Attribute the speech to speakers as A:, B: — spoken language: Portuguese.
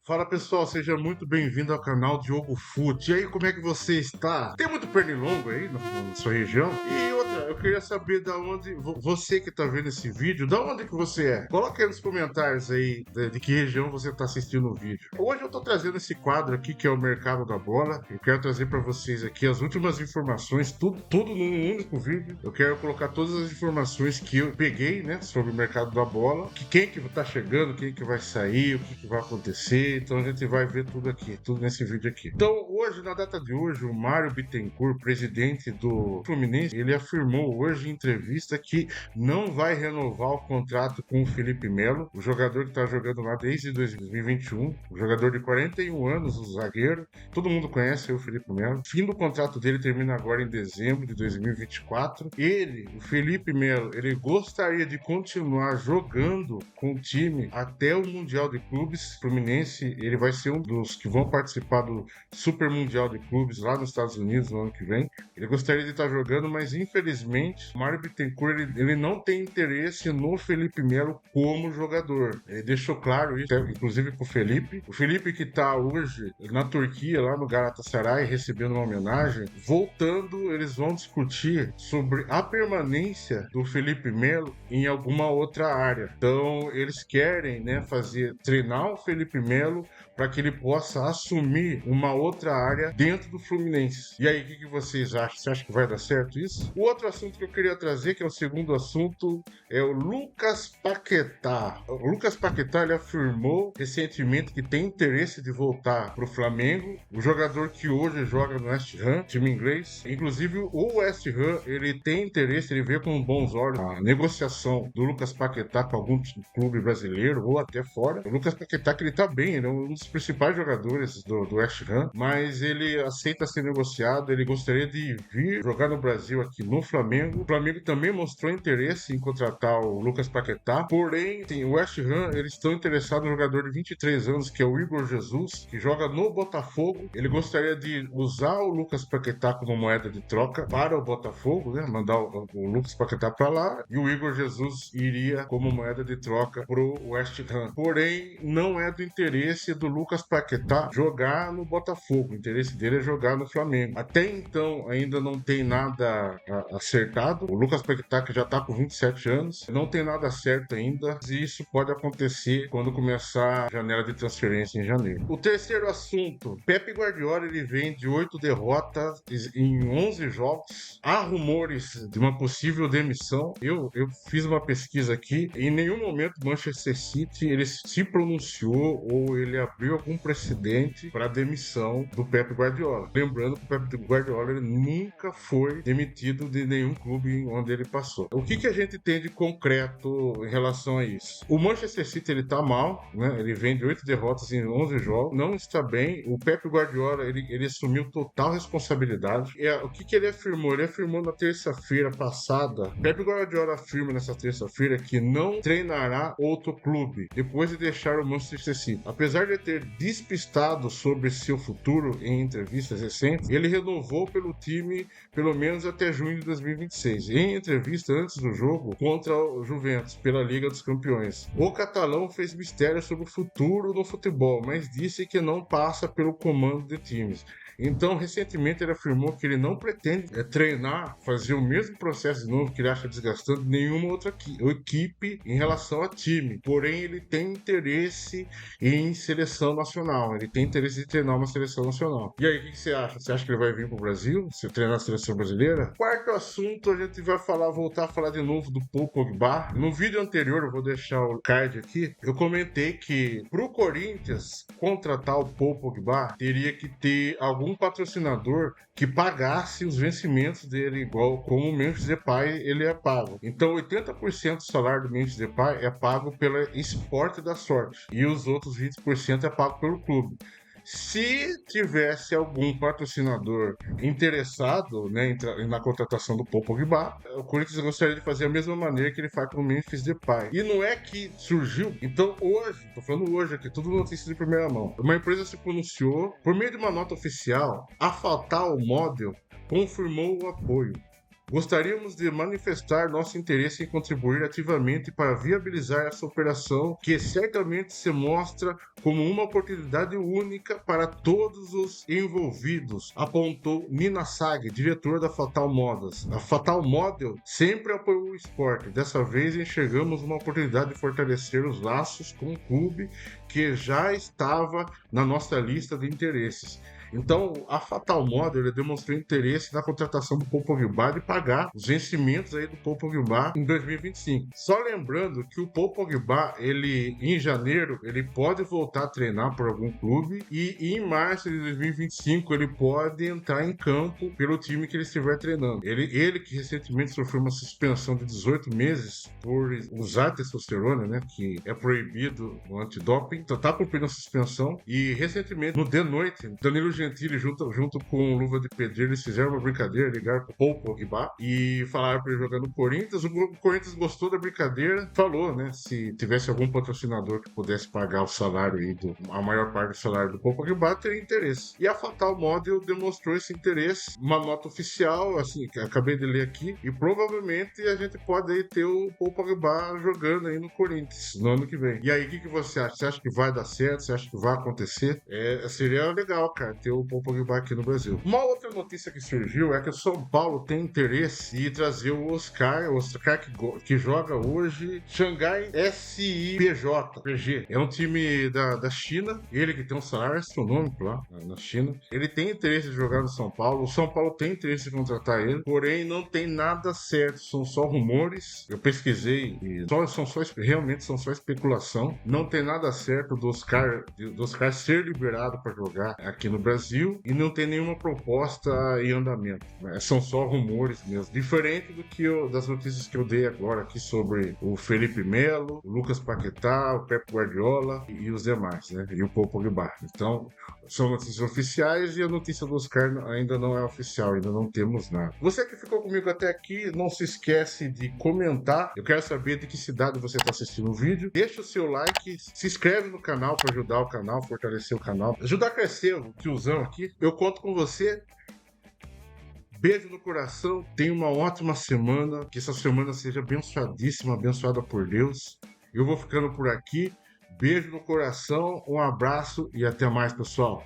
A: Fala pessoal, seja muito bem-vindo ao canal Diogo Fute. E aí, como é que você está? Tem muito pernilongo aí na sua região? E outra, eu queria saber da onde, você que está vendo esse vídeo, da onde que você é? Coloca aí nos comentários aí de que região você está assistindo o vídeo. Hoje eu estou trazendo esse quadro aqui que é o Mercado da Bola. Eu quero trazer para vocês aqui as últimas informações, tudo num único vídeo. Eu quero colocar todas as informações que eu peguei, né, sobre o Mercado da Bola, quem que está chegando, quem que vai sair, o que vai acontecer. Então a gente vai ver tudo aqui, tudo nesse vídeo aqui. Então hoje, na data de hoje, o Mário Bittencourt, presidente do Fluminense, ele afirmou hoje em entrevista que não vai renovar o contrato com o Felipe Melo, o jogador que está jogando lá desde 2021, o jogador de 41 anos, o zagueiro. Todo mundo conhece o Felipe Melo. O fim do contrato dele termina agora em dezembro de 2024. Ele, o Felipe Melo, ele gostaria de continuar jogando com o time até o Mundial de Clubes. Fluminense, ele vai ser um dos que vão participar do Super Mundial de Clubes lá nos Estados Unidos no ano que vem. Ele gostaria de estar jogando, mas infelizmente o Mário Bittencourt ele não tem interesse no Felipe Melo como jogador. Ele deixou claro isso, inclusive com o Felipe. O Felipe que está hoje na Turquia, lá no Galatasaray, recebendo uma homenagem. Voltando, eles vão discutir sobre a permanência do Felipe Melo em alguma outra área. Então, eles querem, né, treinar o Felipe Melo para que ele possa assumir uma outra área dentro do Fluminense. E aí, o que vocês acham? Você acha que vai dar certo isso? O outro assunto que eu queria trazer, que é o segundo assunto, é o Lucas Paquetá. O Lucas Paquetá, ele afirmou recentemente que tem interesse de voltar para o Flamengo. O jogador que hoje joga no West Ham, time inglês. Inclusive, o West Ham, ele tem interesse, ele vê com bons olhos a negociação do Lucas Paquetá com algum clube brasileiro ou até fora. O Lucas Paquetá, que ele tá bem, ele é um dos principais jogadores do West Ham, mas ele aceita ser negociado, ele gostaria de vir jogar no Brasil aqui no Flamengo. O Flamengo também mostrou interesse em contratar o Lucas Paquetá, porém, o West Ham, eles estão interessados no jogador de 23 anos, que é o Igor Jesus, que joga no Botafogo. Ele gostaria de usar o Lucas Paquetá como moeda de troca para o Botafogo, né? Mandar o Lucas Paquetá para lá, e o Igor Jesus iria como moeda de troca pro West Ham. Porém, não é do interesse do Lucas Paquetá jogar no Botafogo. O interesse dele é jogar no Flamengo. Até então, ainda não tem nada acertado. O Lucas Paquetá, que já está com 27 anos, não tem nada certo ainda. E isso pode acontecer quando começar a janela de transferência em janeiro. O terceiro assunto. Pepe Guardiola, ele vem de 8 derrotas em 11 jogos. Há rumores de uma possível demissão. Eu fiz uma pesquisa aqui. Em nenhum momento o Manchester City ele se pronunciou ou ele abriu algum precedente para a demissão do Pep Guardiola. Lembrando que o Pep Guardiola ele nunca foi demitido de nenhum clube onde ele passou. O que a gente tem de concreto em relação a isso? O Manchester City ele tá mal, né? Ele vem de 8 derrotas em 11 jogos, não está bem. O Pep Guardiola ele assumiu total responsabilidade. O que ele afirmou? Ele afirmou na terça-feira passada. Pep Guardiola afirma nessa terça-feira que não treinará outro clube depois de deixar o Manchester City. Apesar de ter despistado sobre seu futuro em entrevistas recentes, ele renovou pelo time pelo menos até junho de 2026. Em entrevista antes do jogo contra o Juventus pela Liga dos Campeões, o catalão fez mistério sobre o futuro do futebol, mas disse que não passa pelo comando de times. Então, recentemente ele afirmou que ele não pretende treinar, fazer o mesmo processo de novo que ele acha desgastante nenhuma outra equipe em relação a time. Porém, ele tem interesse em seleção nacional. Ele tem interesse de treinar uma seleção nacional. E aí, o que você acha? Você acha que ele vai vir para o Brasil? Se treinar a seleção brasileira? Quarto assunto, a gente vai voltar a falar de novo do Paul Pogba. No vídeo anterior, eu vou deixar o card aqui, eu comentei que para o Corinthians contratar o Paul Pogba, teria que ter algum patrocinador que pagasse os vencimentos dele igual como o Memphis Depay ele é pago. Então 80% do salário do Memphis Depay é pago pela Esporte da Sorte e os outros 20% é pago pelo clube. Se tivesse algum patrocinador interessado, né, na contratação do Paul Pogba, o Corinthians gostaria de fazer a mesma maneira que ele faz com o Memphis Depay. E não é que surgiu. Então hoje, tô falando hoje aqui, tudo notícia de primeira mão. Uma empresa se pronunciou, por meio de uma nota oficial, a Fatal Model confirmou o apoio. Gostaríamos de manifestar nosso interesse em contribuir ativamente para viabilizar essa operação, que certamente se mostra como uma oportunidade única para todos os envolvidos, apontou Nina Sag, diretora da Fatal Models. A Fatal Model sempre apoiou o esporte. Dessa vez enxergamos uma oportunidade de fortalecer os laços com o clube que já estava na nossa lista de interesses. Então, a Fatal Model demonstrou interesse na contratação do Paul Pogba de pagar os vencimentos aí do Paul Pogba em 2025. Só lembrando que o Paul Pogba, em janeiro, ele pode voltar a treinar por algum clube e em março de 2025 ele pode entrar em campo pelo time que ele estiver treinando. Ele que recentemente sofreu uma suspensão de 18 meses por usar testosterona, né, que é proibido no antidoping, então tá cumprindo a suspensão. E recentemente, no The Noite, Danilo Gentili junto com o Luva de Pedreiro, eles fizeram uma brincadeira, ligaram pro Paul Pogba e falaram para ele jogar no Corinthians. O Corinthians gostou da brincadeira, falou, né, se tivesse algum patrocinador que pudesse pagar o salário aí, a maior parte do salário do Paul Pogba, teria interesse. E a Fatal Model demonstrou esse interesse, uma nota oficial, assim, que acabei de ler aqui, e provavelmente a gente pode aí ter o Paul Pogba jogando aí no Corinthians no ano que vem. E aí, o que você acha? Você acha que vai dar certo? Você acha que vai acontecer? Seria legal, cara, ter o Paul Pogba aqui no Brasil. Uma outra notícia que surgiu é que o São Paulo tem interesse em trazer o Oscar que joga hoje Xangai SIPJ, PG. É um time da China, ele que tem um salário astronômico lá na China. Ele tem interesse de jogar no São Paulo, o São Paulo tem interesse de contratar ele, porém não tem nada certo, são só rumores. Eu pesquisei e realmente são só especulação. Não tem nada certo do Oscar ser liberado para jogar aqui no Brasil e não tem nenhuma proposta em andamento, né? São só rumores mesmo. Diferente das notícias que eu dei agora aqui sobre o Felipe Melo, o Lucas Paquetá, o Pep Guardiola e os demais, né? E o Paul Pogba. Então, são notícias oficiais e a notícia do Oscar ainda não é oficial, ainda não temos nada. Você que ficou comigo até aqui, não se esquece de comentar. Eu quero saber de que cidade você está assistindo o vídeo. Deixa o seu like, se inscreve no canal para ajudar o canal, fortalecer o canal, ajudar a crescer o tiozão aqui. Eu conto com você. Beijo no coração, tenha uma ótima semana, que essa semana seja abençoadíssima, abençoada por Deus. Eu vou ficando por aqui. Beijo no coração, um abraço e até mais, pessoal.